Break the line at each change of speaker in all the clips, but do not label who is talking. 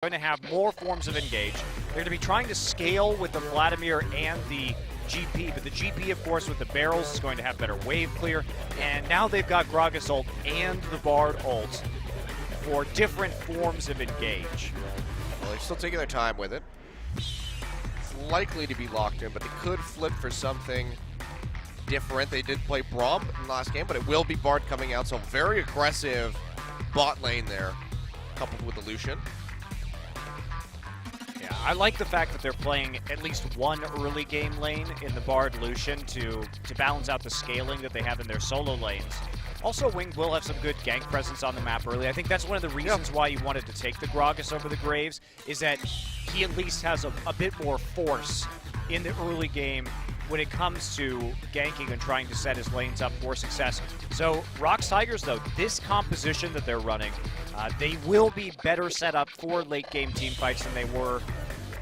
going to have more forms of engage. They're going to be trying to scale with the Vladimir and the GP, but the GP, of course, with the barrels is going to have better wave clear, and now they've got Gragas ult and the Bard ult for different forms of engage.
Well, they're still taking their time with it. It's likely to be locked in, but they could flip for something different. They did play Braum in the last game, but it will be Bard coming out, so very aggressive bot lane there, coupled with the Lucian.
Yeah, I like the fact that they're playing at least one early game lane in the Bard Lucian to balance out the scaling that they have in their solo lanes. Also, Wing will have some good gank presence on the map early. I think that's one of the reasons why you wanted to take the Gragas over the Graves, is that he at least has a bit more force in the early game when it comes to ganking and trying to set his lanes up for success. So Rox Tigers, though, this composition that they're running, they will be better set up for late game team fights than they were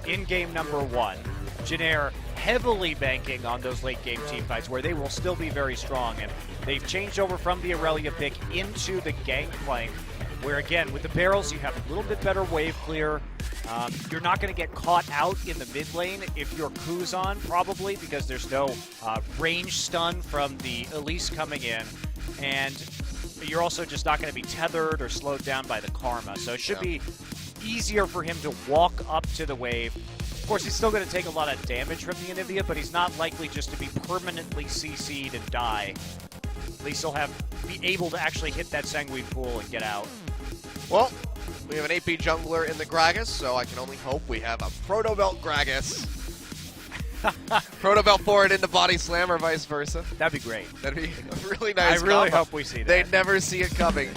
in game number one. Jin Air heavily banking on those late game team fights where they will still be very strong, and they've changed over from the Irelia pick into the Gangplank, where again, with the barrels, you have a little bit better wave clear. You're not going to get caught out in the mid lane if you're Kuzan, probably, because there's no range stun from the Elise coming in, and you're also just not going to be tethered or slowed down by the Karma. So it should be easier for him to walk up to the wave. Of course, he's still going to take a lot of damage from the Anivia, but he's not likely just to be permanently CC'd and die. At least he'll be able to actually hit that Sanguine pool and get out.
Well, we have an AP jungler in the Gragas, so I can only hope we have a Proto Belt Gragas. Proto Belt forward into Body Slam or vice versa.
That'd be great.
That'd be a really nice
I really
combo.
hope we see that.
They never see it coming.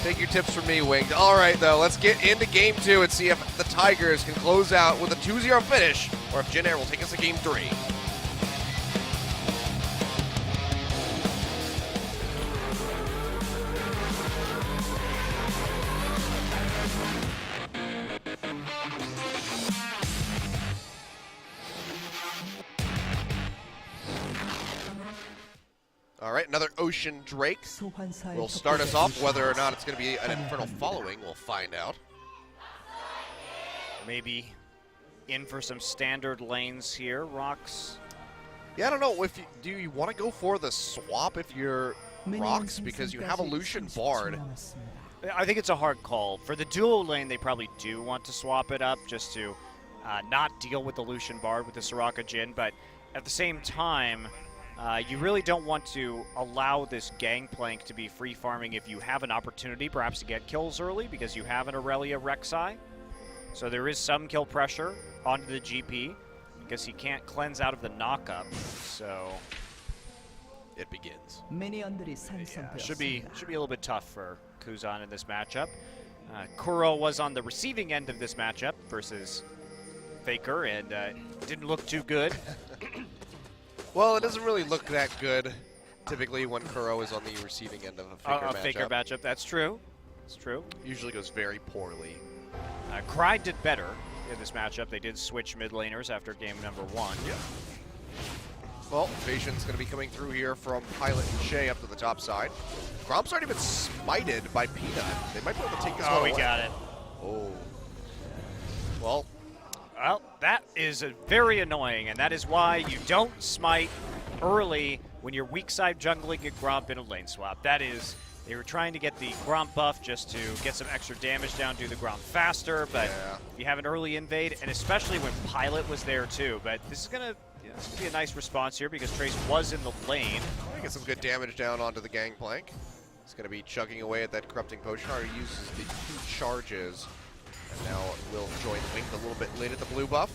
Take your tips from me, Winged. All right, though, let's get into Game 2 and see if the Tigers can close out with a 2-0 finish, or if Jin Air will take us to Game 3. All right, another Ocean Drake will start us off. Whether or not it's going to be an Infernal Following, we'll find out.
Maybe in for some standard lanes here, Rox.
Yeah, I don't know. Do you want to go for the swap if you're Rox, because you have a Lucian Bard?
I think it's a hard call. For the duo lane, they probably do want to swap it up just to not deal with the Lucian Bard with the Soraka Jhin, but at the same time, you really don't want to allow this Gangplank to be free farming if you have an opportunity perhaps to get kills early, because you have an Irelia Rek'Sai. So there is some kill pressure onto the GP because he can't cleanse out of the knockup. So
it begins.
Yeah, should be a little bit tough for Kuzan in this matchup. Kuro was on the receiving end of this matchup versus Faker, and didn't look too good.
Well, it doesn't really look that good typically when Kuro is on the receiving end of a Faker matchup.
Faker matchup, that's true. It's true.
Usually goes very poorly.
Cry did better in this matchup. They did switch mid laners after game number one.
Yeah. Well, Patient's going to be coming through here from Pilot and Chei up to the top side. Gromp's already been smited by Peanut. They might be able to take this one away.
We got it.
Oh. Well,
that is very annoying, and that is why you don't smite early when you're weak side jungling a Gromp in a lane swap. That is, they were trying to get the Gromp buff just to get some extra damage down, do the Gromp faster, but if you have an early invade, and especially when Pilot was there too, but this is going to be a nice response here because Trace was in the lane.
Get some good damage down onto the Gangplank. He's going to be chugging away at that Corrupting Potion. Already uses the 2 charges. And now we'll join Wing a little bit late at the blue buff.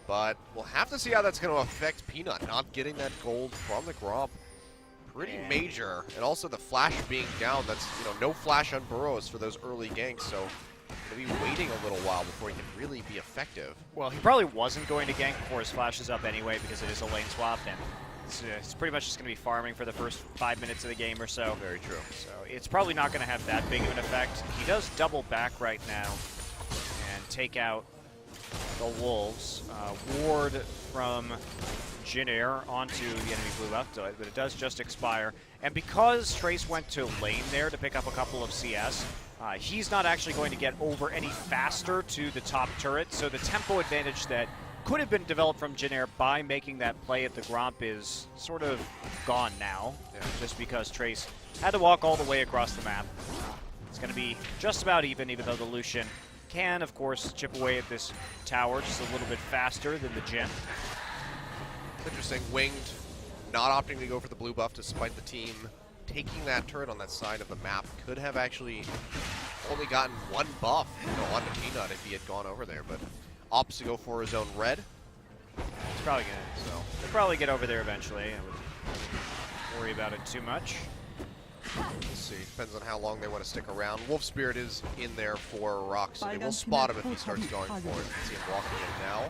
But we'll have to see how that's going to affect Peanut. Not getting that gold from the Gromp. Pretty major. And also the flash being down. That's, no flash on Burrows for those early ganks. So going to be waiting a little while before he can really be effective.
Well, he probably wasn't going to gank before his flash is up anyway because it is a lane swap. And it's pretty much just going to be farming for the first 5 minutes of the game or so.
Very true.
So it's probably not going to have that big of an effect. He does double back right now and take out the Wolves. Ward from Jin Air onto the enemy blue buff, but it does just expire. And because Trace went to lane there to pick up a couple of CS, he's not actually going to get over any faster to the top turret, so the tempo advantage that could have been developed from Jin Air by making that play at the Gromp is sort of gone now, just because Trace had to walk all the way across the map. It's going to be just about even though the Lucian can, of course, chip away at this tower just a little bit faster than the Jhin.
Interesting. Winged not opting to go for the blue buff despite the team taking that turret on that side of the map. Could have actually only gotten one buff onto Peanut if he had gone over there, but opts to go for his own red.
It's probably gonna, so they'll probably get over there eventually. I wouldn't worry about it too much.
Let's see. Depends on how long they want to stick around. Wolf Spirit is in there for Rox. They will spot him if he starts going for it. You can see him walking in now.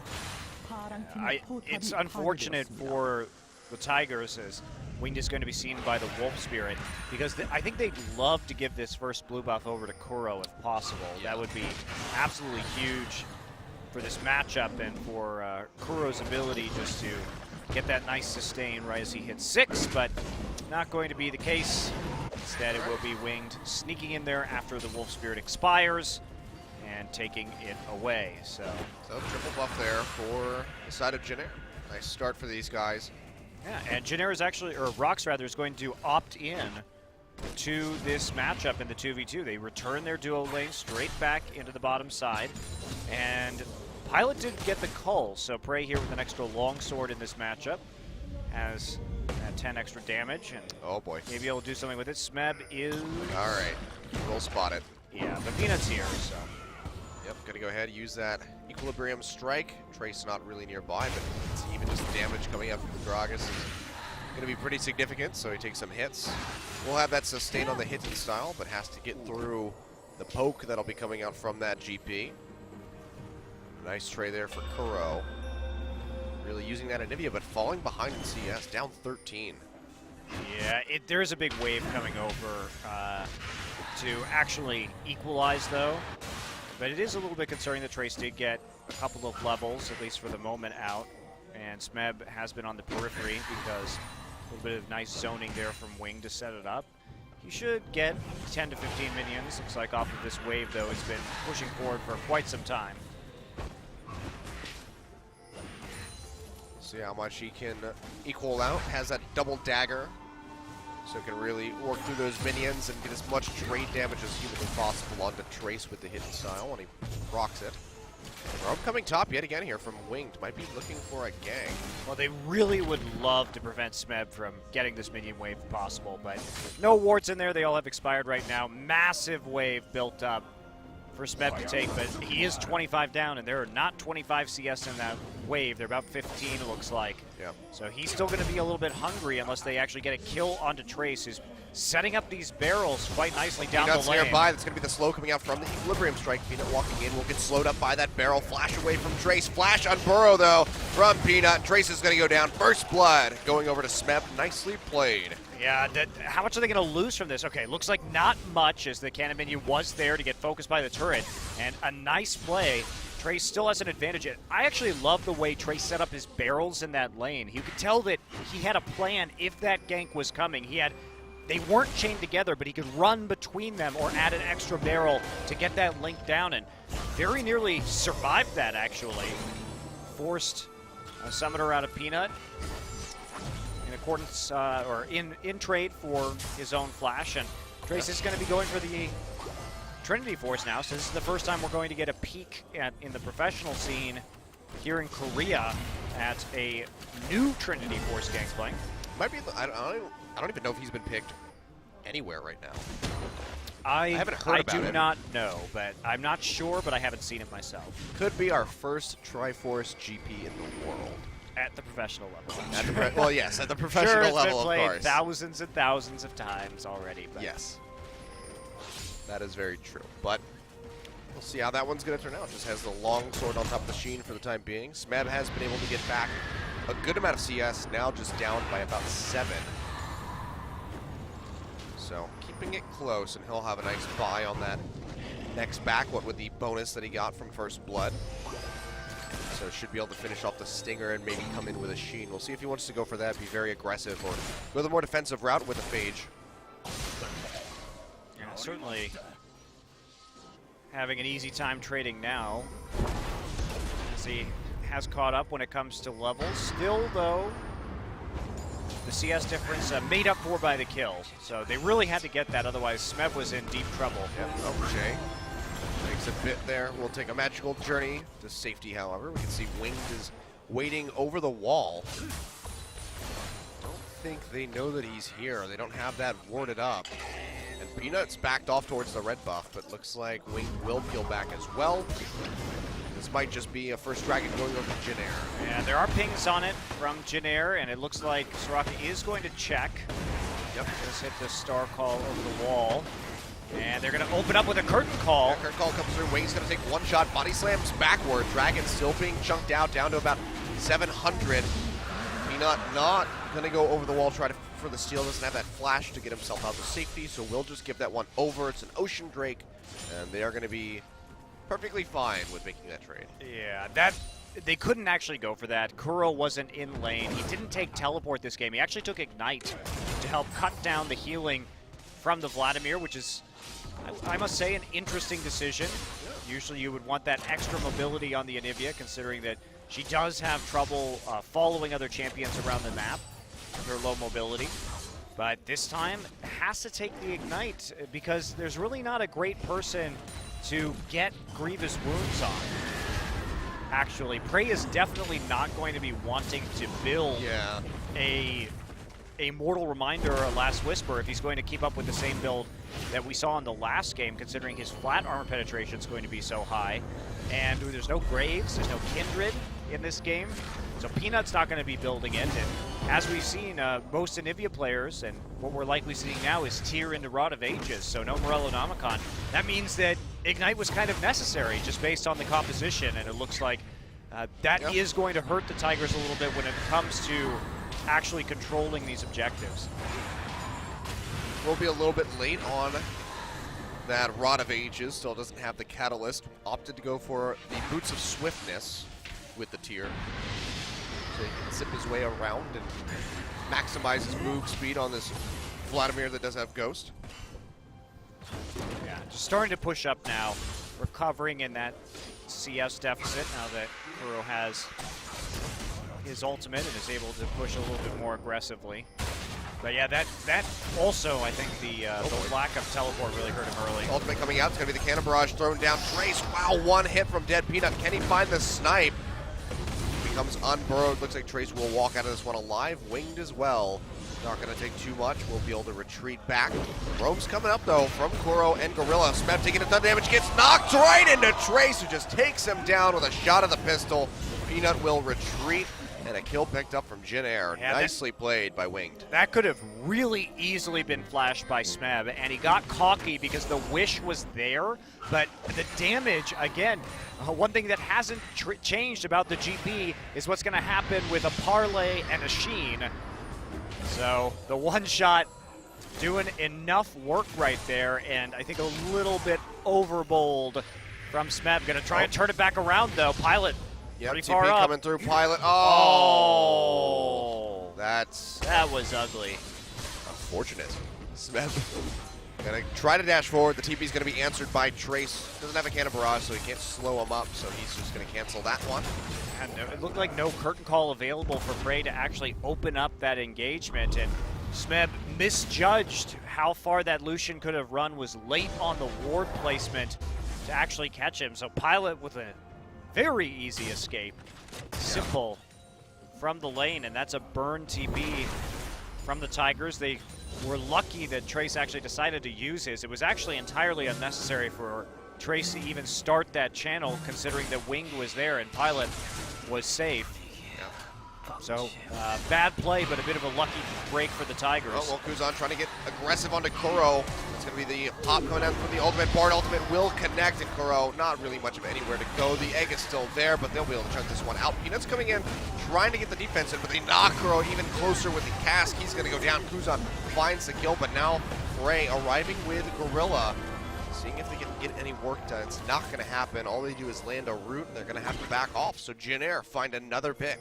It's unfortunate for the Tigers as Winged is going to be seen by the Wolf Spirit, because I think they'd love to give this first blue buff over to Kuro if possible.
Yeah.
That would be absolutely huge for this matchup and for Kuro's ability just to get that nice sustain right as he hits 6, but not going to be the case. Instead, it will be Winged sneaking in there after the Wolf Spirit expires and taking it away. So
triple buff there for the side of Jhin Air. Nice start for these guys.
yeah, and Jin Air is actually, or Rox rather, is going to opt in to this matchup in the 2v2. They return their duo lane straight back into the bottom side, and Pilot did get the cull, so Prey here with an extra longsword in this matchup has 10 extra damage, and
oh boy,
maybe he'll do something with it. Smeb is...
all right, roll spotted.
Yeah, but Peanut's here, so...
Yep, gonna go ahead and use that Equilibrium Strike. Trace not really nearby, but it's even just damage coming up from the Gragas is gonna be pretty significant, so he takes some hits. We'll have that sustain on the hitting style, but has to get through the poke that'll be coming out from that GP. Nice tray there for Kuro. Really using that Anivia, but falling behind in CS, down 13.
Yeah, there's a big wave coming over to actually equalize, though. But it is a little bit concerning that Trace did get a couple of levels, at least for the moment, out. And Smeb has been on the periphery because a little bit of nice zoning there from Wing to set it up. He should get 10 to 15 minions. Looks like off of this wave, though, it's been pushing forward for quite some time.
See how much he can equal out. Has that double dagger, so can really work through those minions and get as much trade damage as humanly possible onto Trace with the hidden style when he rocks it. Rome coming top yet again here from Winged. Might be looking for a gang.
Well, they really would love to prevent Smeb from getting this minion wave if possible, but no wards in there. They all have expired right now. Massive wave built up for Smeb to take, but he is 25 down, and there are not 25 CS in that wave. They're about 15, it looks like.
Yep.
So he's still going to be a little bit hungry unless they actually get a kill onto Trace, who's setting up these barrels quite nicely down
Peanut's
the lane.
nearby. That's going to be the slow coming out from the Equilibrium Strike. Peanut walking in will get slowed up by that barrel. Flash away from Trace. Flash on Burrow, though, from Peanut. Trace is going to go down. First blood going over to Smeb. Nicely played.
Yeah, how much are they going to lose from this? Okay, looks like not much, as the cannon minion was there to get focused by the turret. And a nice play. Trace still has an advantage. I actually love the way Trace set up his barrels in that lane. You could tell that he had a plan if that gank was coming. They weren't chained together, but he could run between them or add an extra barrel to get that link down, and very nearly survived that, actually. Forced a summoner out of Peanut in accordance, or in trade for his own flash, and Trace is going to be going for the Trinity Force now, so this is the first time we're going to get a peek in the professional scene here in Korea at a new Trinity Force Gangplank.
Might be. I don't even know if he's been picked anywhere right now.
I
haven't heard about it.
I do not know, but I'm not sure, but I haven't seen it myself.
Could be our first Triforce GP in the world.
At the professional level.
Well, yes, at the professional
sure,
level,
of course.
course.
Thousands and thousands of times already. But
yes, that is very true. But we'll see how that one's going to turn out. Just has the long sword on top of the Sheen for the time being. Smeb has been able to get back a good amount of CS, now just down by about 7. So keeping it close, and he'll have a nice buy on that next back, what with the bonus that he got from First Blood. So should be able to finish off the Stinger and maybe come in with a Sheen. We'll see if he wants to go for that, be very aggressive, or go the more defensive route with a Phage.
Yeah, certainly having an easy time trading now, as he has caught up when it comes to levels. Still, though, the CS difference made up for by the kill. So they really had to get that, otherwise Smeb was in deep trouble.
Yep. Oh, Chei takes a bit there. We'll take a magical journey to safety, however. We can see Winged is waiting over the wall. I don't think they know that he's here. They don't have that warded up. And Peanut's backed off towards the red buff, but looks like Winged will peel back as well. This might just be a first dragon going over to Jin Air.
Yeah, there are pings on it from Jin Air, and it looks like Soraka is going to check.
Yep.
Just hit the star call over the wall. And they're going to open up with a curtain call.
Yeah, curtain call comes through. Wing's going to take one shot. Body slams backward. Dragon still being chunked out, down to about 700. Peanut not going to go over the wall, try for the steal. Doesn't have that flash to get himself out to safety, so we'll just give that one over. It's an Ocean Drake, and they are going to be perfectly fine with making that trade.
Yeah, they couldn't actually go for that. Kuro wasn't in lane. He didn't take teleport this game. He actually took Ignite to help cut down the healing from the Vladimir, which is, I must say, an interesting decision. Usually you would want that extra mobility on the Anivia, considering that she does have trouble following other champions around the map with her low mobility. But this time, has to take the Ignite, because there's really not a great person to get grievous wounds on. Actually, Prey is definitely not going to be wanting to build a Mortal Reminder or a Last Whisper if he's going to keep up with the same build that we saw in the last game, considering his flat armor penetration is going to be so high. And there's no Graves, there's no Kindred in this game, so Peanut's not going to be building it. And as we've seen, most Anivia players, and what we're likely seeing now, is tier into Rod of Ages, so no Morellonomicon. That means that Ignite was kind of necessary just based on the composition, and it looks like that is going to hurt the Tigers a little bit when it comes to actually controlling these objectives.
We'll be a little bit late on that Rod of Ages, still doesn't have the Catalyst. Opted to go for the Boots of Swiftness with the tier, so he can zip his way around and maximize his move speed on this Vladimir that does have Ghost.
Yeah, just starting to push up now, recovering in that CS deficit now that Kuro has his ultimate and is able to push a little bit more aggressively. But yeah, that also, I think the lack of teleport really hurt him early.
Ultimate coming out, it's going to be the Cannon Barrage thrown down. Trace, wow, one hit from Dead Peanut. Can he find the snipe? Becomes unburrowed. Looks like Trace will walk out of this one alive. Winged as well. Not going to take too much. We'll be able to retreat back. Roam's coming up, though, from Kuro and Gorilla. Smeb taking a ton of damage, gets knocked right into Trace, who just takes him down with a shot of the pistol. Peanut will retreat, and a kill picked up from Jin Air. Yeah, nicely played by Winged.
That could have really easily been flashed by Smeb, and he got cocky because the wish was there, but the damage, again, one thing that hasn't changed about the GP is what's going to happen with a Parlay and a Sheen. So the one shot doing enough work right there, and I think a little bit overbold from Smeb. Going to try and turn it back around, though. Pilot pretty far up.
Coming through. Pilot. Oh!
That was ugly.
Unfortunate. Smeb gonna try to dash forward. The TP's gonna be answered by Trace. Doesn't have a Cannon Barrage, so he can't slow him up, so he's just gonna cancel that one.
And it looked like no curtain call available for Prey to actually open up that engagement, and Smeb misjudged how far that Lucian could have run, was late on the ward placement to actually catch him. So Pilot with a very easy escape. Simple from the lane, and that's a burn TP from the Tigers. They were lucky that Trace actually decided to use his. It was actually entirely unnecessary for Trace to even start that channel, considering that Winged was there and Pilot was safe. So, bad play, but a bit of a lucky break for the Tigers.
Oh, well, Kuzan trying to get aggressive onto Kuro. It's going to be the pop going out from the ultimate. Bard ultimate will connect, and Kuro, not really much of anywhere to go. The egg is still there, but they'll be able to chunk this one out. Peanut's coming in, trying to get the defense in, but they knock Kuro even closer with the cask. He's going to go down. Kuzan finds the kill, but now Prey arriving with Gorilla. seeing if they can get any work done. It's not going to happen. All they do is land a root, and they're going to have to back off. So Jin Air find another pick.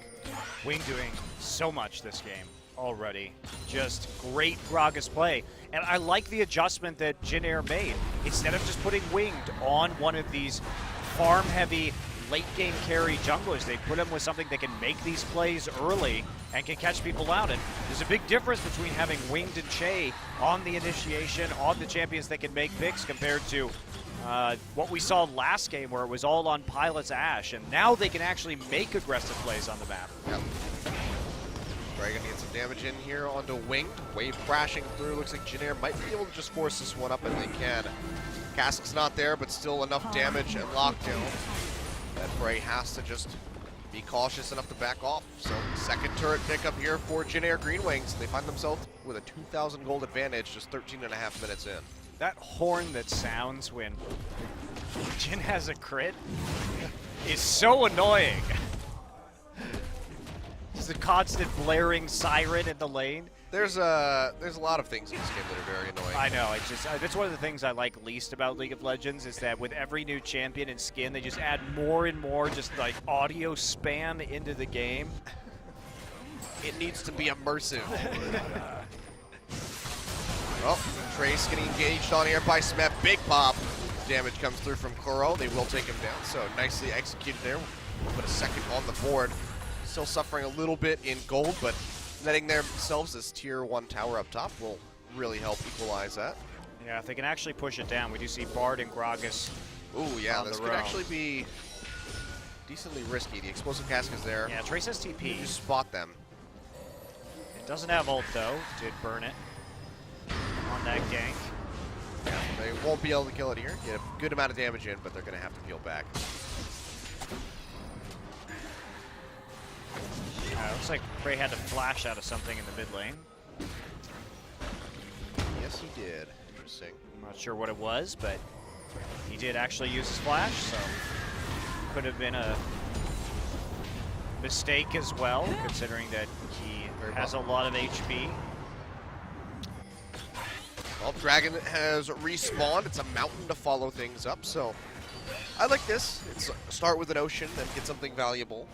Wing doing so much this game already. Just great Gragas play. And I like the adjustment that Jin Air made. Instead of just putting Winged on one of these farm-heavy late-game carry junglers, they put him with something that can make these plays early and can catch people out. And there's a big difference between having Winged and Chei on the initiation, on the champions that can make picks, compared to what we saw last game where it was all on Pilot's Ashe. And now they can actually make aggressive plays on the map.
Yep. Probably gonna get some damage in here onto Winged. Wave crashing through. Looks like Jin Air might be able to just force this one up, and they can. Cask's not there, but still enough damage and lockdown that Bray has to just be cautious enough to back off. So second turret pickup here for Jin Air Greenwings. They find themselves with a 2,000 gold advantage just 13.5 minutes in.
That horn that sounds when Jhin has a crit is so annoying. Just a constant blaring siren in the lane.
There's a lot of things in this game that are very annoying.
I know. It's just that's one of the things I like least about League of Legends is that with every new champion and skin, they just add more and more just like audio spam into the game.
It needs to be immersive. Well, Trace getting engaged on here by Smeb. Big pop. Damage comes through from Kuro. They will take him down. So nicely executed there. We'll put a second on the board. Still suffering a little bit in gold, but netting themselves this tier 1 tower up top will really help equalize that.
Yeah, if they can actually push it down, we do see Bard and Gragas.
Ooh, yeah, this could actually be decently risky. The explosive cask is there.
Yeah, Trace has TP.
You spot them.
It doesn't have ult though. Did burn it on that gank.
Yeah, they won't be able to kill it here. Get a good amount of damage in, but they're going to have to peel back.
Looks like Bray had to flash out of something in the mid lane.
Yes, he did. Interesting.
I'm not sure what it was, but he did actually use his flash, so could have been a mistake as well, considering that he has a lot of HP.
Well, Dragon has respawned. It's a mountain to follow things up, so I like this. It's start with an ocean, then get something valuable.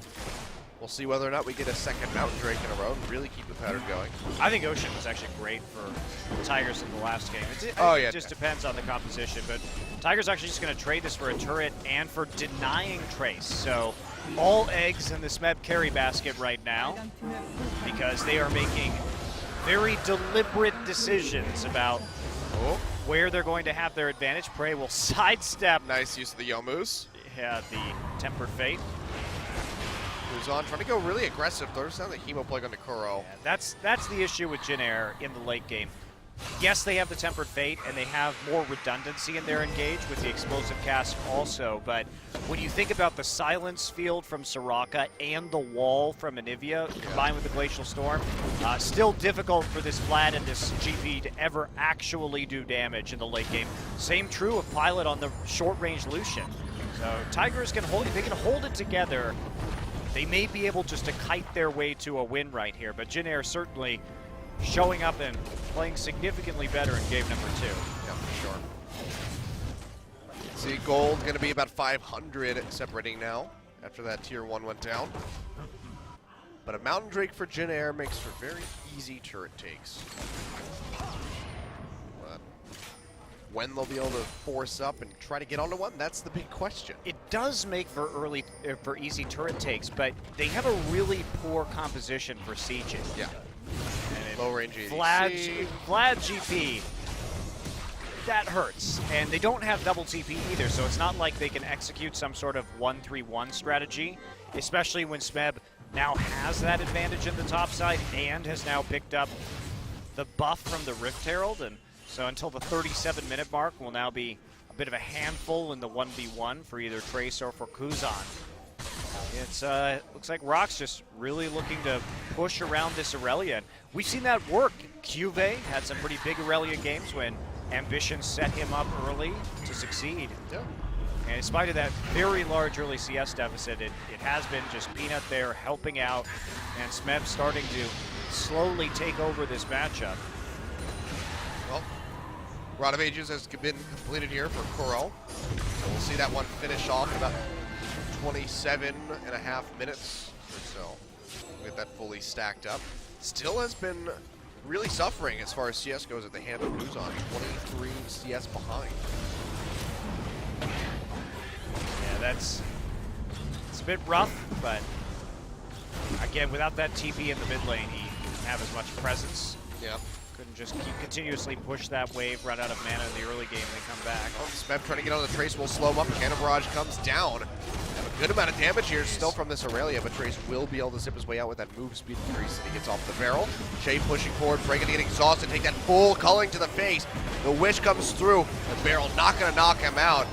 We'll see whether or not we get a second Mountain Drake in a row and really keep the pattern going.
I think Ocean was actually great for Tigers in the last game. It just depends on the composition, but Tigers actually just going to trade this for a turret and for denying Trace. So all eggs in the Smeb carry basket right now because they are making very deliberate decisions about where they're going to have their advantage. Prey will sidestep.
Nice use of the Yomus.
Yeah, the Tempered Fate.
Kuzan trying to go really aggressive. Throws down the Hemo Plague onto Kuro.
Yeah, that's the issue with Jin Air in the late game. Yes, they have the Tempered Fate, and they have more redundancy in their engage with the Explosive Cask also, but when you think about the Silence Field from Soraka and the Wall from Anivia, combined with the Glacial Storm, still difficult for this Vlad and this GP to ever actually do damage in the late game. Same true of Pilot on the short-range Lucian. So Tigers can hold, if they can hold it together, they may be able just to kite their way to a win right here, but Jin Air certainly showing up and playing significantly better in game number 2.
Yeah, for sure. See, gold going to be about 500 separating now after that tier 1 went down. But a Mountain Drake for Jin Air makes for very easy turret takes. But when they'll be able to force up and try to get onto one, that's the big question.
It does make for easy turret takes, but they have a really poor composition for sieging.
Yeah. Low range ADC.
Vlad GP, that hurts. And they don't have double TP either, so it's not like they can execute some sort of 1-3-1 strategy, especially when Smeb now has that advantage in the top side and has now picked up the buff from the Rift Herald. And so until the 37-minute mark will now be a bit of a handful in the 1v1 for either Trace or for Kuzan. It's looks like Rox just really looking to push around this Irelia. We've seen that work. Cuvée had some pretty big Irelia games when Ambition set him up early to succeed.
Yeah.
And in spite of that very large early CS deficit, it has been just Peanut there helping out, and Smeb starting to slowly take over this matchup.
Well, Rod of Ages has been completed here for Kuro. So we'll see that one finish off in about 27.5 minutes or so. We'll get that fully stacked up. Still has been really suffering as far as CS goes at the hand of Kuzan. 23 CS behind.
Yeah, it's a bit rough, but again, without that TP in the mid lane, he didn't have as much presence.
Yeah.
Couldn't just continuously push that wave, run out of mana in the early game, and then come back.
Oh, Smeb trying to get on the Trace will slow him up. Cannon Barrage comes down. Have a good amount of damage here still from this Irelia, but Trace will be able to zip his way out with that move speed increase, and he gets off the barrel. Chei pushing forward, Frey gonna get exhausted, take that full culling to the face. The wish comes through. The barrel not gonna knock him out.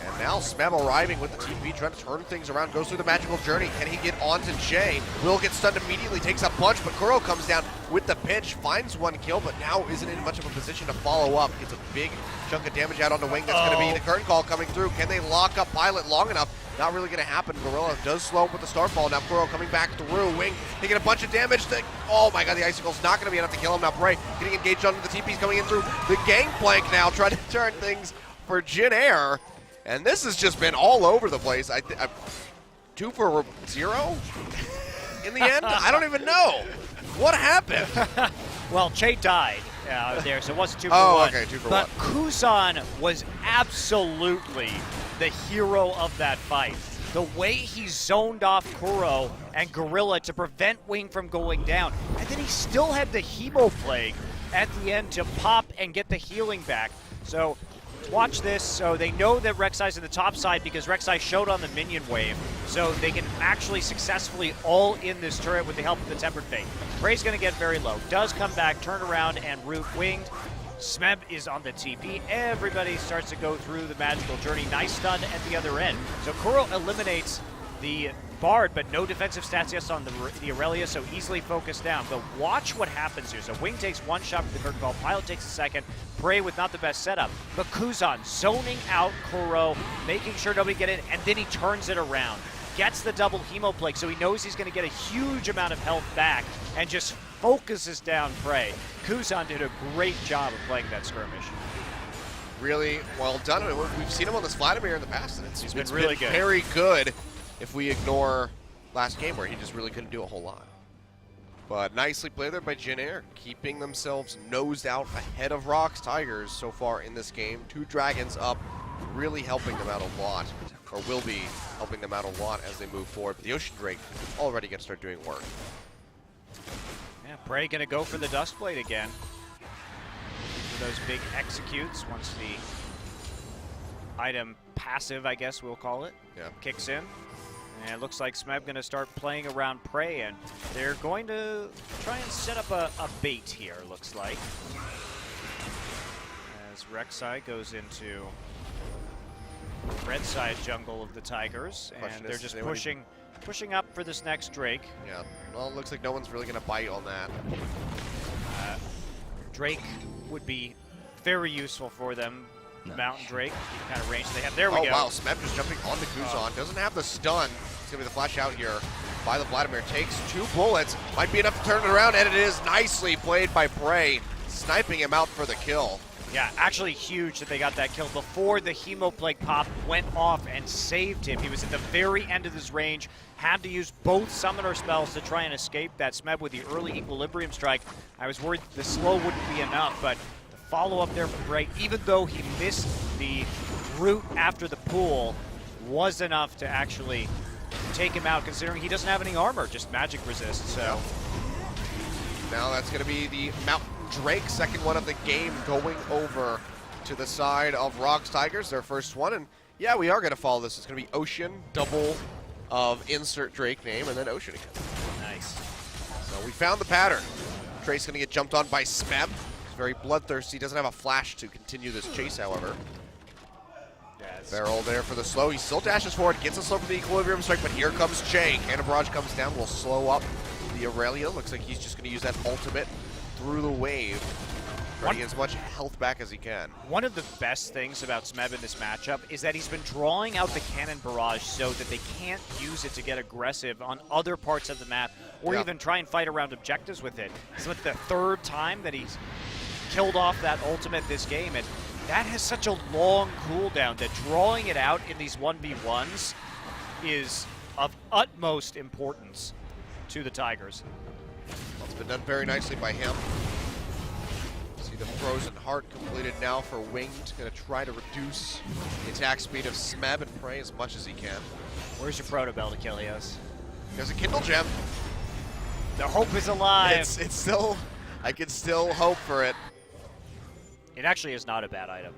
And now Smeb arriving with the TP, trying to turn things around, goes through the magical journey. Can he get onto Chei? Will get stunned immediately, takes a punch, but Kuro comes down with the pinch, finds one kill, but now isn't in much of a position to follow up. Gets a big chunk of damage out on the wing. That's going to be the curtain call coming through. Can they lock up Pilot long enough? Not really going to happen. Gorilla does slow him with the Starfall. Now Kuro coming back through. Wing taking a bunch of damage. Oh my god, the Icicle's not going to be enough to kill him. Now Prey getting engaged onto the TP's coming in through the Gangplank now, trying to turn things for Jin Air. And this has just been all over the place. 2 for 0 in the end? I don't even know. What happened?
Well, Chei died there, so it wasn't 2 for 1.
Oh, okay, 2 for 1.
But Kuzan was absolutely the hero of that fight. The way he zoned off Kuro and Gorilla to prevent Wing from going down. And then he still had the Hemo Plague at the end to pop and get the healing back. So watch this. So they know that Rek'Sai's in the top side because Rek'Sai showed on the minion wave. So they can actually successfully all in this turret with the help of the Tempered Fate. Prey's going to get very low. Does come back, turn around, and root Winged. Smeb is on the TP. Everybody starts to go through the magical journey. Nice stun at the other end. So Kuro eliminates the Bard, but no defensive stats yet on the Irelia, so easily focused down. But watch what happens here. So Wing takes one shot for the curtain call. Pilot takes a second. Prey with not the best setup. But Kuzan zoning out Kuro, making sure nobody get in, and then he turns it around. Gets the double Hemo Plague, so he knows he's going to get a huge amount of health back and just focuses down Prey. Kuzan did a great job of playing that skirmish.
Really well done. I mean, we've seen him on this Vladimir in the past, and
he's been really good.
Very good if we ignore last game where he just really couldn't do a whole lot. But nicely played there by Jin Air, keeping themselves nosed out ahead of Rox Tigers so far in this game. 2 dragons up, really helping them out a lot, or will be helping them out a lot as they move forward. But the Ocean Drake is already going to start doing work.
Yeah, Prey going to go for the Dustblade again. For those big executes once the item passive, I guess we'll call it, kicks in. And it looks like Smeb going to start playing around Prey, and they're going to try and set up a bait here, looks like. As Rek'Sai goes into red side jungle of the Tigers, and they're just pushing up for this next Drake.
Yeah, well, it looks like no one's really going to bite on that.
Drake would be very useful for them. Mountain Drake, the kind of range they have. There we go.
Oh, wow, Smeb just jumping on the Kuzan. Doesn't have the stun. It's going to be the flash out here by the Vladimir. Takes 2 bullets. Might be enough to turn it around, and it is nicely played by Prey, sniping him out for the kill.
Yeah, actually huge that they got that kill before the Hemo Plague pop went off and saved him. He was at the very end of his range, had to use both summoner spells to try and escape that. Smeb with the early Equilibrium Strike. I was worried the slow wouldn't be enough, but the follow-up there from Prey, even though he missed the route after the pool, was enough to actually take him out, considering he doesn't have any armor, just magic resist. So
now that's going to be the Mountain Drake, second one of the game, going over to the side of Rox Tigers, their first one. And yeah, we are going to follow this. It's going to be Ocean, double of insert Drake name, and then Ocean again.
Nice.
So we found the pattern. Trace going to get jumped on by Smeb. He's very bloodthirsty. Doesn't have a flash to continue this chase, however. Barrel there for the slow. He still dashes forward, gets a slow for the Equilibrium Strike, but here comes Chei. Cannon Barrage comes down, will slow up the Irelia. Looks like he's just going to use that ultimate through the wave, trying to get as much health back as he can.
One of the best things about Smeb in this matchup is that he's been drawing out the Cannon Barrage so that they can't use it to get aggressive on other parts of the map, or even try and fight around objectives with it. It's like the 3rd time that he's killed off that ultimate this game, and that has such a long cooldown that drawing it out in these 1v1s is of utmost importance to the Tigers.
Well, it's been done very nicely by him. See the Frozen Heart completed now for Winged. Going to try to reduce the attack speed of Smeb and Prey as much as he can.
Where's your Proto Belt, Achilles?
There's a Kindle Gem.
The hope is alive.
It's still, I can still hope for it.
It actually is not a bad item.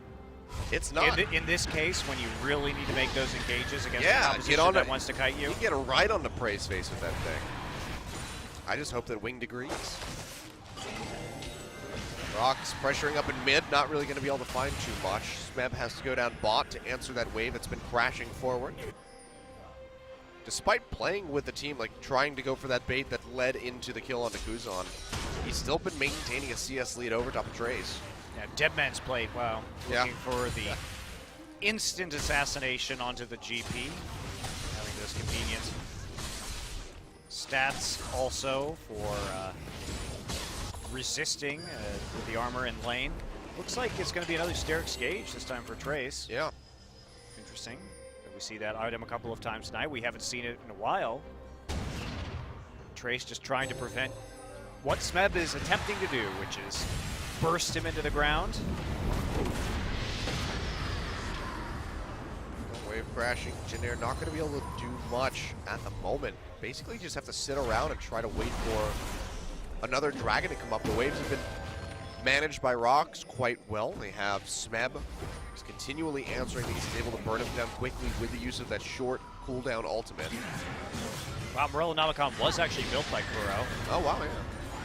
It's not.
In this case, when you really need to make those engages against the
Yeah,
opposition
get on
that
it.
wants to kite you.
You get right on the Prey's face with that thing. I just hope that Winged agrees. Rox pressuring up in mid, not really going to be able to find too much. Smeb has to go down bot to answer that wave that's been crashing forward. Despite playing with the team, like trying to go for that bait that led into the kill onto Kuzan, he's still been maintaining a CS lead over top of Trace.
Yeah, Deadman's played well, looking for the instant assassination onto the GP, having those convenient stats also for resisting with the armor in lane. Looks like it's going to be another Sterix Gauge this time for Trace.
Yeah.
Interesting. We see that item a couple of times tonight. We haven't seen it in a while. Trace just trying to prevent what Smeb is attempting to do, which is burst him into the ground.
Wave crashing. Jin Air not going to be able to do much at the moment. Basically just have to sit around and try to wait for another dragon to come up. The waves have been managed by Rox quite well. They have Smeb, who's continually answering these. He's able to burn him down quickly with the use of that short cooldown ultimate.
Wow, Morellonomicon was actually built by Kuro.
Oh, wow, yeah.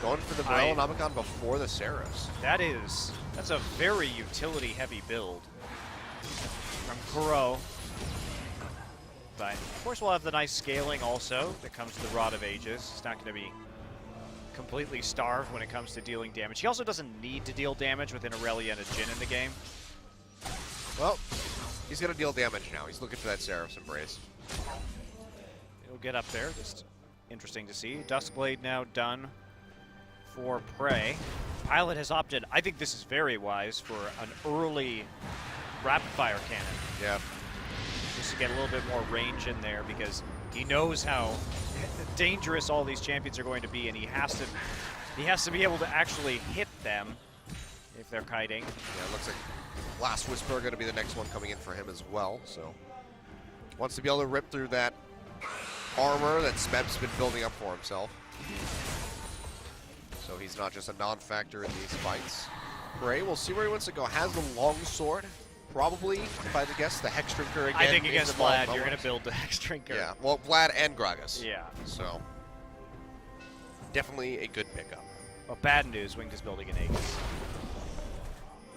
Going for the Morellonomicon before the Seraphs.
That's a very utility-heavy build from Kuro. But of course we'll have the nice scaling also that comes with the Rod of Ages. It's not going to be completely starved when it comes to dealing damage. He also doesn't need to deal damage with an Irelia and a Jhin in the game.
Well, he's going to deal damage now. He's looking for that Seraph's Embrace.
He'll get up there. Just interesting to see. Duskblade now done for Prey. Pilot has opted, I think this is very wise, for an early rapid-fire cannon.
Yeah.
Just to get a little bit more range in there because he knows how dangerous all these champions are going to be, and he has to be able to actually hit them if they're kiting.
Yeah, it looks like Last Whisper going to be the next one coming in for him as well. So wants to be able to rip through that armor that Smeb's been building up for himself. So he's not just a non-factor in these fights. Prey, we'll see where he wants to go. Has the long sword. Probably, if I had to guess, the Hex Drinker again.
I think against Vlad, you're going to build the Hex Drinker.
Yeah, well, Vlad and Gragas.
Yeah.
So, definitely a good pickup.
Well, bad news, Winged is building an Aegis.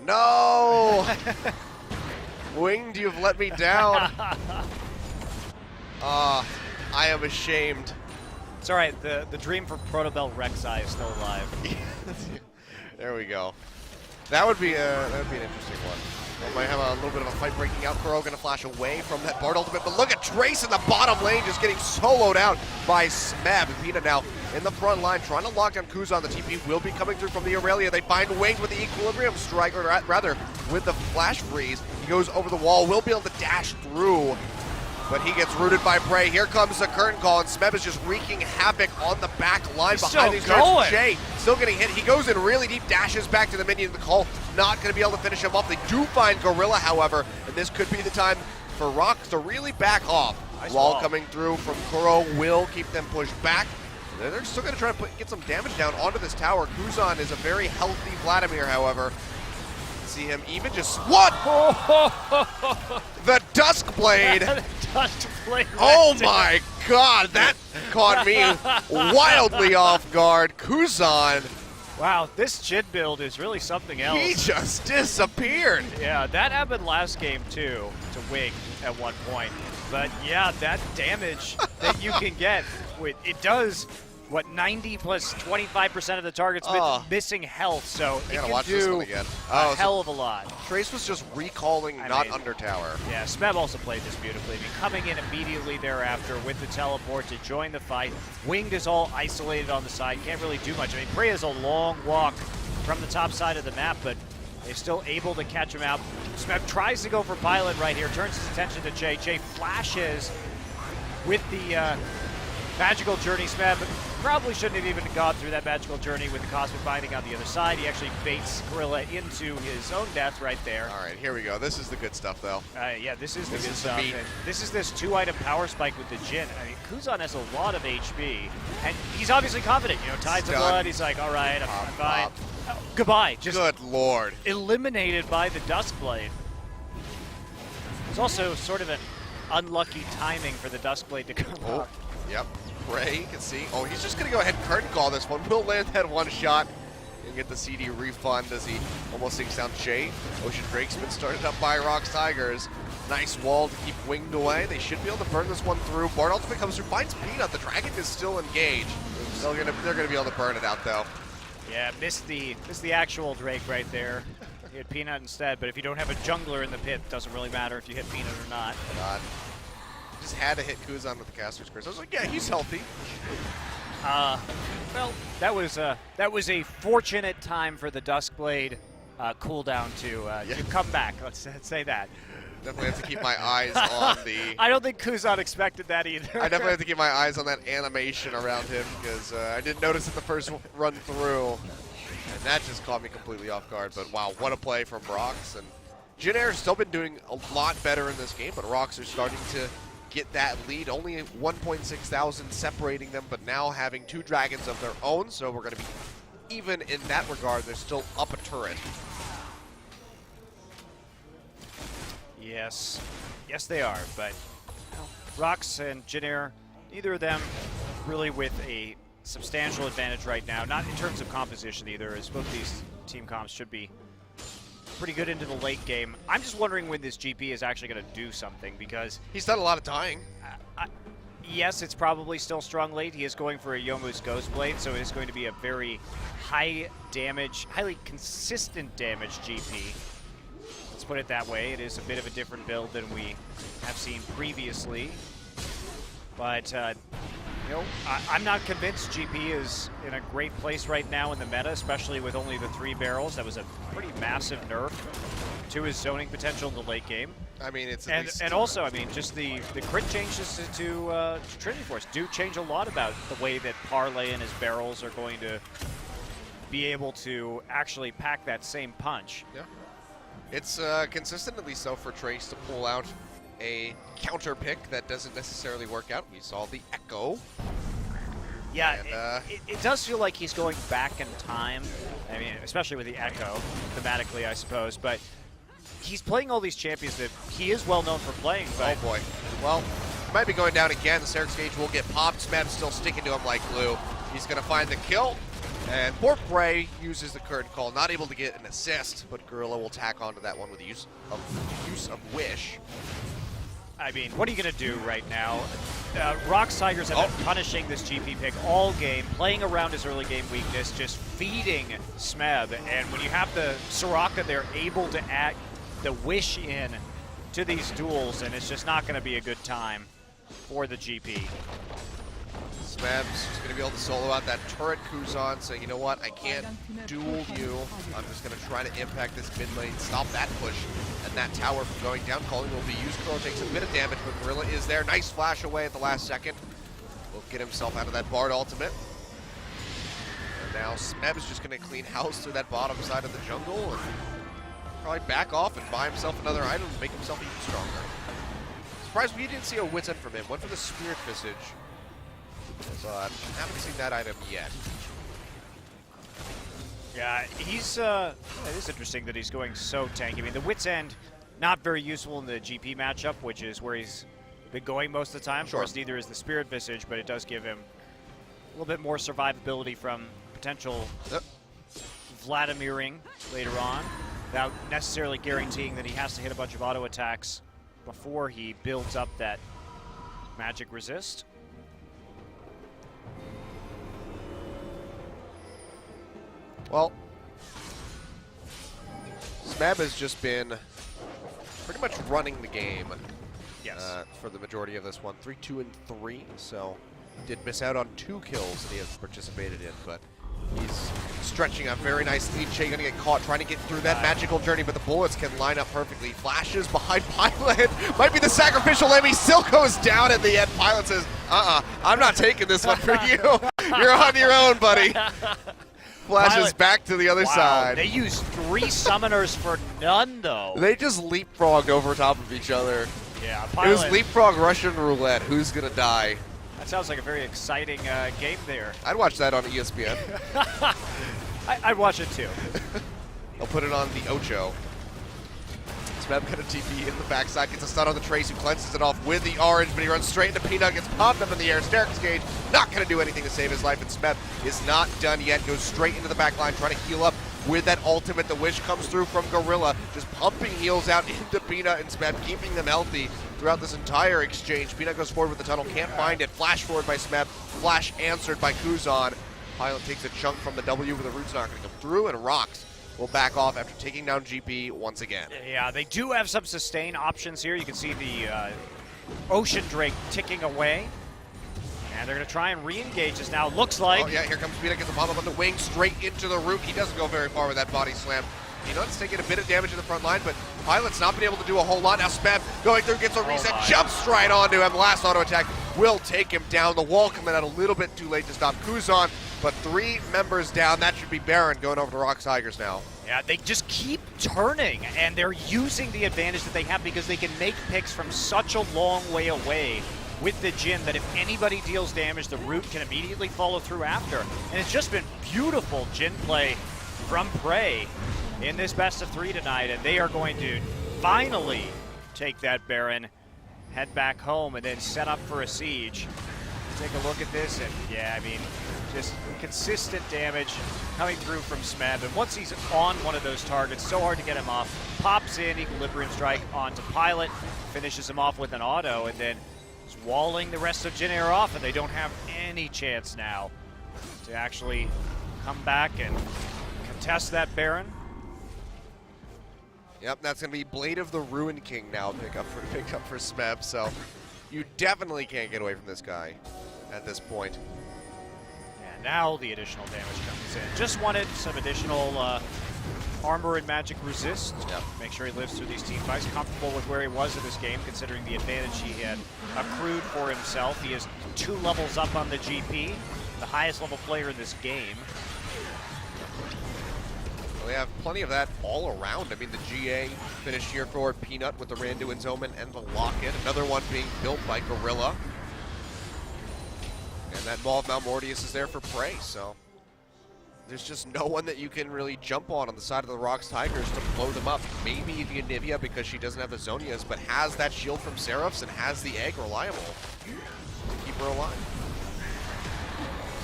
No! Winged, you've let me down. I am ashamed.
It's all right. The dream for Protobelt Rek'Sai is still alive.
There we go. That would be an interesting one. We might have a little bit of a fight breaking out. Kuro going to flash away from that Bard ultimate, but look at Trace in the bottom lane just getting soloed out by Smeb. Vita now in the front line trying to lock down Kuzan. The TP will be coming through from the Irelia. They find Winged with the Equilibrium Strike, or rather with the Flash Freeze. He goes over the wall, will be able to dash through, but he gets rooted by Prey. Here comes the curtain call, and Smeb is just wreaking havoc on the back line behind these guards. Chei still getting hit. He goes in really deep, dashes back to the minion of the call. Not going to be able to finish him off. They do find Gorilla, however, and this could be the time for Rox to really back off.
Nice
Wall
ball.
coming through from Kuro will keep them pushed back. They're still going to try to get some damage down onto this tower. Kuzan is a very healthy Vladimir, however. See him even just what? The Duskblade.
Duskblade.
Oh my God, that caught me wildly off guard. Kuzan,
Wow, this Jhin build is really something else.
he just disappeared.
Yeah, that happened last game too, to Wing at one point. But yeah, that damage that you can get, it does, what, 90 plus 25% of the target's missing health, so
I
it
gotta
can
watch this
do
one again.
a hell of a lot.
Trace was just recalling, not under tower.
Yeah, Smeb also played this beautifully. I mean, coming in immediately thereafter with the teleport to join the fight. Winged is all isolated on the side, can't really do much. I mean, Prey is a long walk from the top side of the map, but They're still able to catch him out. Smeb tries to go for pilot right here, turns his attention to Chei. Chei flashes with the magical journey. Smeb probably shouldn't have even gone through that magical journey with the Cosmic Binding on the other side. He actually baits Gorilla into his own death right there.
All right, here we go. This is the good stuff, though.
Yeah, this is the good stuff. And this is this 2-item power spike with the Jhin. I mean, Kuzan has a lot of HP, and he's obviously confident. You know, Tides of Blood, he's like, all right, I'm fine. Oh, goodbye. Just
good lord.
Eliminated by the Duskblade. It's also sort of an unlucky timing for the Duskblade to come up.
Yep. Ray, you can see. Oh, he's just going to go ahead and curtain call this one. Will land that one shot and get the CD refund as he almost sinks down Chei. Ocean Drake's been started up by Rox Tigers. Nice wall to keep winged away. They should be able to burn this one through. Bard ultimate comes through, finds Peanut. The Dragon is still engaged. They're gonna be able to burn it out, though.
Yeah, missed the actual Drake right there. You hit Peanut instead, but if you don't have a jungler in the pit, it doesn't really matter if you hit Peanut or not.
God. Just had to hit Kuzan with the caster's curse. I was like, yeah, he's healthy.
Well, that was a fortunate time for the Duskblade cooldown to come back. Let's say that.
Definitely have to keep my eyes on the...
I don't think Kuzan expected that either.
I definitely have to keep my eyes on that animation around him because I didn't notice it the first run through. And that just caught me completely off guard. But wow, what a play from Rox. And Jin Air has still been doing a lot better in this game, but Rox are starting to get that lead. Only 1,600 separating them, but now having 2 dragons of their own, so we're going to be even in that regard. They're still up a turret.
Yes, they are, but Rox and Jin Air, neither of them really with a substantial advantage right now, not in terms of composition either, as both these team comps should be pretty good into the late game. I'm just wondering when this GP is actually going to do something, because
he's done a lot of dying.
Yes, it's probably still strong late. He is going for a Youmuu's Ghostblade, so it is going to be a very high damage, highly consistent damage GP. Let's put it that way. It is a bit of a different build than we have seen previously. But, you know, I'm not convinced GP is in a great place right now in the meta, especially with only the 3 barrels. That was a pretty massive nerf to his zoning potential in the late game.
I mean, it's
and also, I mean, just the crit changes to Trinity Force do change a lot about the way that Parlay and his barrels are going to be able to actually pack that same punch.
Yeah. It's consistently so for Trace to pull out a counter pick that doesn't necessarily work out. We saw the Echo.
Yeah, and, it does feel like he's going back in time. I mean, especially with the Echo, thematically, I suppose. But he's playing all these champions that he is well known for playing. But
oh boy. Well, he might be going down again. The Seraph Gauge will get popped. Smeb still sticking to him like glue. He's going to find the kill. And poor Bray uses the curtain call, not able to get an assist, but Gorilla will tack onto that one with the use of Wish.
I mean, what are you going to do right now? Rox Tigers have been punishing this GP pick all game, playing around his early game weakness, just feeding Smeb. And when you have the Soraka, they're able to add the Wish in to these duels, and it's just not going to be a good time for the GP.
Smeb's just going to be able to solo out that turret Kuzan, say, you know what, I can't duel you. I'm just going to try to impact this mid lane, stop that push, and that tower from going down. Calling will be used. Kuro takes a bit of damage, but Gorilla is there. Nice flash away at the last second. Will get himself out of that Bard ultimate. And now Smeb is just going to clean house through that bottom side of the jungle and probably back off and buy himself another item to make himself even stronger. Surprised we didn't see a Wits End from him. Went for the Spirit Visage. So I haven't seen that item yet.
Yeah, he's, it is interesting that he's going so tanky. I mean, the Wits End, not very useful in the GP matchup, which is where he's been going most of the time. Of course, neither is the Spirit Visage, but it does give him a little bit more survivability from potential Vladimiring later on, without necessarily guaranteeing that he has to hit a bunch of auto attacks before he builds up that magic resist.
Well, Smeb has just been pretty much running the game for the majority of this one. 3, 2, and 3, so he did miss out on 2 kills that he has participated in, but he's stretching a very nice lead. Chei gonna get caught trying to get through that magical journey, but the bullets can line up perfectly. Flashes behind Pilot. Might be the sacrificial lamb. He still goes down at the end. Pilot says, I'm not taking this one for you. You're on your own, buddy. Flashes
Pilot,
back to the other side.
They used 3 summoners for none, though.
They just leapfrogged over top of each other.
Yeah,
It was leapfrog Russian roulette. Who's gonna die?
That sounds like a very exciting game there.
I'd watch that on ESPN.
I'd watch it too.
I'll put it on the Ocho. Smeb got a TP in the backside, gets a stun on the Trace, who cleanses it off with the orange, but he runs straight into Peanut, gets popped up in the air. Steric's Gauge not going to do anything to save his life, and Smeb is not done yet. Goes straight into the back line, trying to heal up with that ultimate. The wish comes through from Gorilla, just pumping heals out into Peanut and Smeb, keeping them healthy throughout this entire exchange. Peanut goes forward with the tunnel, can't find it. Flash forward by Smeb, flash answered by Kuzan. Pilot takes a chunk from the W, but the root's not going to come through, and Rox will back off after taking down GP once again.
Yeah, they do have some sustain options here. You can see the Ocean Drake ticking away. And they're going to try and re-engage this now. Looks like...
Oh yeah, here comes Peanut, gets a pop-up on the wing, straight into the root. He doesn't go very far with that body slam. Peanut's taking a bit of damage in the front line, but Pilot's not been able to do a whole lot. Now Smeb going through, gets a reset, jumps right onto him. Last auto attack will take him down. The wall coming out a little bit too late to stop Kuzan, but 3 members down. That should be Baron going over to Rox Tigers now.
Yeah, they just keep turning, and they're using the advantage that they have because they can make picks from such a long way away with the Jhin that if anybody deals damage, the root can immediately follow through after. And it's just been beautiful Jhin play from Prey in this best of 3 tonight, and they are going to finally take that Baron, head back home, and then set up for a siege. Take a look at this, and yeah, I mean, just consistent damage coming through from Smeb. And once he's on one of those targets, so hard to get him off. Pops in, Equilibrium Strike onto Pilot, finishes him off with an auto, and then is walling the rest of Jin Air off, and they don't have any chance now to actually come back and contest that Baron.
Yep, that's going to be Blade of the Ruined King now pick up for Smeb, so you definitely can't get away from this guy at this point.
And now the additional damage comes in. Just wanted some additional armor and magic resist.
Yep.
Make sure he lives through these team fights. Comfortable with where he was in this game, considering the advantage he had accrued for himself. He is 2 levels up on the GP, the highest level player in this game.
Well, they have plenty of that all around. I mean, the GA finished here for Peanut with the Randuin's Omen and the Locket. Another one being built by Gorilla. And that Ball of Malmortius is there for Prey, so there's just no one that you can really jump on the side of the Rox Tigers to blow them up. Maybe the Anivia because she doesn't have the Zonias, but has that shield from Seraphs and has the egg reliable to keep her alive.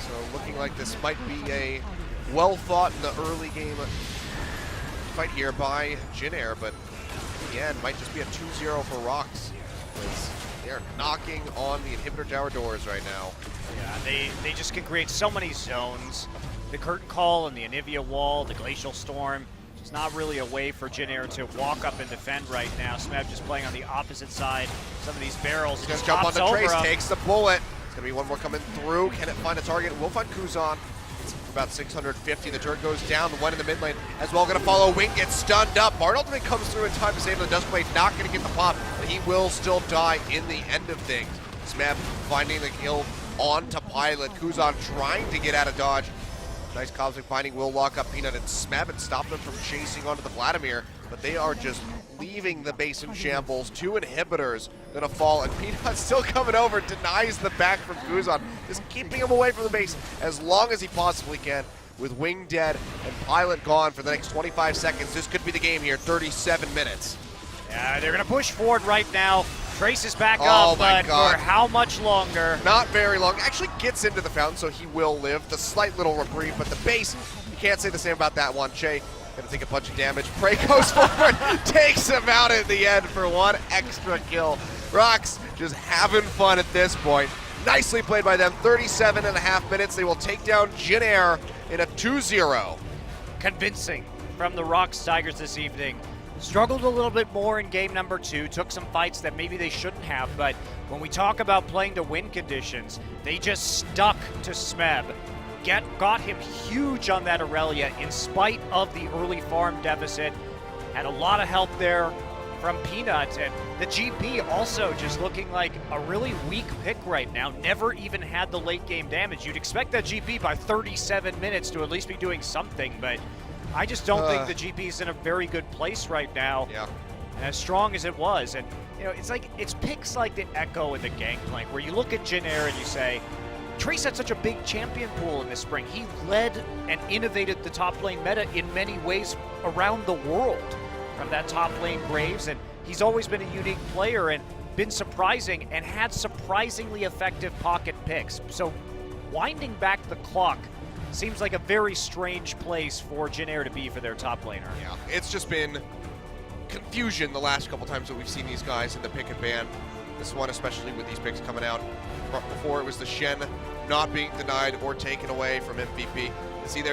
So looking like this might be a well fought in the early game fight here by Jin Air, but in the end might just be a 2-0 for Rox. They're knocking on the inhibitor tower doors right now.
Yeah, they just can create so many zones. The Curtain Call and the Anivia Wall, the Glacial Storm. It's not really a way for Jin Air to walk up and defend right now. Smeb just playing on the opposite side. Some of these barrels.
He's gonna jump on the Trace, takes the bullet. It's gonna be one more coming through. Can it find a target? We'll find Kuzan. It's about 650. The turret goes down. The one in the mid lane as well gonna follow. Wing gets stunned up. Bard ultimate comes through in time to save the Duskblade. Not gonna get the pop, but he will still die in the end of things. Smeb finding the kill onto Pilot. Kuzan trying to get out of dodge. Nice cosmic binding will lock up Peanut and Smeb and stop them from chasing onto the Vladimir, but they are just leaving the base in shambles. 2 inhibitors gonna fall, and Peanut's still coming over, denies the back from Kuzan, just keeping him away from the base as long as he possibly can. With Wing dead and Pilot gone for the next 25 seconds, this could be the game here, 37 minutes.
Yeah, they're gonna push forward right now. Trace is back up, but for how much longer?
Not very long. Actually gets into the fountain, so he will live. The slight little reprieve, but the base, you can't say the same about that one. Chei gonna take a bunch of damage. Prey goes forward, takes him out at the end for 1 extra kill. Rox just having fun at this point. Nicely played by them. 37.5 minutes. They will take down Jin Air in a 2-0.
Convincing from the Rox Tigers this evening. Struggled a little bit more in game number 2, took some fights that maybe they shouldn't have, but when we talk about playing to win conditions, they just stuck to Smeb, got him huge on that Irelia in spite of the early farm deficit. Had a lot of help there from Peanut, and the GP also just looking like a really weak pick right now. Never even had the late game damage. You'd expect that GP by 37 minutes to at least be doing something, but I just don't think the GP is in a very good place right now.
Yeah.
And as strong as it was, and you know, it's picks like the Echo and the Gangplank where you look at Jin Air and you say, Trace had such a big champion pool in this spring. He led and innovated the top lane meta in many ways around the world from that top lane Graves, and he's always been a unique player and been surprising and had surprisingly effective pocket picks. So winding back the clock seems like a very strange place for Jin Air to be for their top laner.
Yeah, it's just been confusion the last couple times that we've seen these guys in the pick and ban. This one, especially with these picks coming out. Before it was the Shen not being denied or taken away from MVP. See, there